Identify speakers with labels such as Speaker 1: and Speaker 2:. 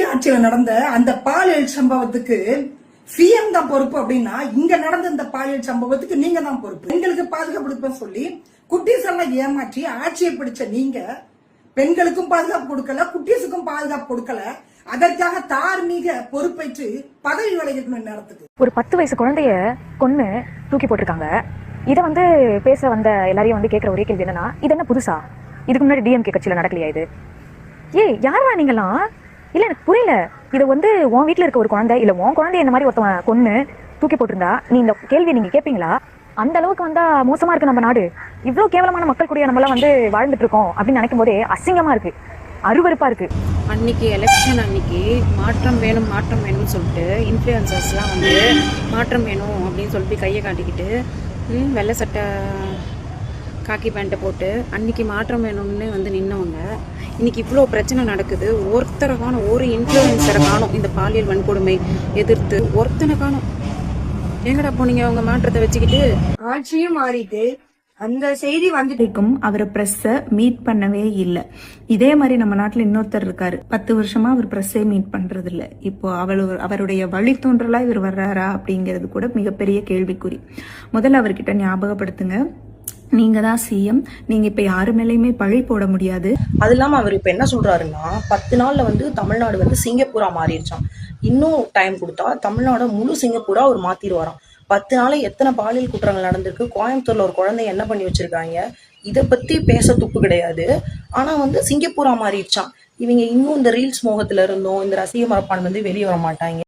Speaker 1: ஆட்சியில நடந்த அந்த பாலியல் சம்பவத்துக்கு சிஎம் தான் பொறுப்பு அப்படின்னா, இங்க நடந்த இந்த பாலியல் சம்பவத்துக்கு நீங்க தான் பொறுப்பு. பெண்களுக்கு பாதுகாப்பு சொல்லி குட்டீஸ் எல்லாம் ஏமாற்றி ஆட்சியை பிடிச்ச நீங்க பெண்களுக்கும் பாதுகாப்பு கொடுக்கல, குட்டீஸுக்கும் பாதுகாப்பு கொடுக்கல. அதற்காக தார்மீக பொறுப்பேற்று பதவி விலகிக்கணும். நேரத்துக்கு
Speaker 2: ஒரு 10 வயசு குழந்தைய கொன்னு தூக்கி போட்டிருக்காங்க. இதை பேச வந்த எல்லாரையும் கேட்கிற ஒரே கேள்வி என்னன்னா, இது என்ன புதுசா? இதுக்கு முன்னாடி டிஎம்கே கட்சியில நடக்கலையா இது? யாரா நீங்களாம்? இல்ல எனக்கு புரியல. இதை உன் வீட்டுல இருக்க ஒரு குழந்தை இல்ல உன் குழந்தைய இந்த மாதிரி ஒருத்தவன் கொன்னு தூக்கி போட்டிருந்தா நீ இந்த கேள்வியை நீங்க கேட்பீங்களா? அந்த அளவுக்கு மோசமா இருக்கு நம்ம நாடு. இவ்வளவு கேவலமான மக்கள் கூட நம்மளாம் வாழ்ந்துட்டு இருக்கோம் அப்படின்னு நினைக்கும் போதே அசிங்கமா இருக்கு, அருவருப்பா இருக்கு.
Speaker 3: அன்னைக்கு எலெக்ஷன் அன்னைக்கு மாற்றம் வேணும்னு சொல்லிட்டு இன்ஃப்ளூயன்சர்ஸ்லாம் மாற்றம் வேணும் அப்படின்னு சொல்லிட்டு கையை காட்டிக்கிட்டு வெள்ளை சட்டை காக்கி பேண்ட்டை போட்டு அன்னைக்கு மாற்றம் வேணும்னு நின்னவங்க இன்னைக்கு இவ்வளோ பிரச்சனை நடக்குது. ஒருத்தரை காணும், ஒரு இன்ஃப்ளூயன்சரை காணும் இந்த பாலியல் வன்கொடுமை எதிர்த்து ஒருத்தனை காணும். எங்கடா போனீங்க அவங்க மாற்றத்தை வச்சுக்கிட்டு?
Speaker 4: ஆட்சியும் மாறிட்டு அந்த செய்தி வந்துட்டு
Speaker 5: அவரை பிரஸ்ஸை மீட் பண்ணவே இல்லை. இதே மாதிரி நம்ம நாட்டில் இன்னொருத்தர் இருக்காரு, 10 வருஷமா அவர் பிரஸ்ஸே மீட் பண்றது இல்லை. இப்போ அவருடைய வழித்தோன்றலா இவர் வர்றாரா அப்படிங்கிறது கூட மிகப்பெரிய கேள்விக்குறி. முதல்ல அவர்கிட்ட ஞாபகப்படுத்துங்க, நீங்க தான் சிஎம், நீங்க இப்ப யாரு மேலயுமே பழி போட முடியாது.
Speaker 6: அது இல்லாம அவர் இப்ப என்ன சொல்றாருன்னா, 10 நாள்ல தமிழ்நாடு சிங்கப்பூரா மாறிடுச்சான். இன்னும் டைம் கொடுத்தா தமிழ்நாடு முழு சிங்கப்பூரா அவர் மாத்திடுவாராம். 10 நாளை எத்தனை பாலியல் குற்றங்கள் நடந்திருக்கு, கோயம்புத்தூர்ல ஒரு குழந்தை என்ன பண்ணி வச்சிருக்காங்க, இதை பத்தி பேச துப்பு கிடையாது. ஆனா சிங்கப்பூரா மாறிடுச்சான். இவங்க இன்னும் இந்த ரீல்ஸ் மோகத்துல இருந்தும் இந்த ரசிக மரப்பான் வெளியே வர மாட்டாங்க.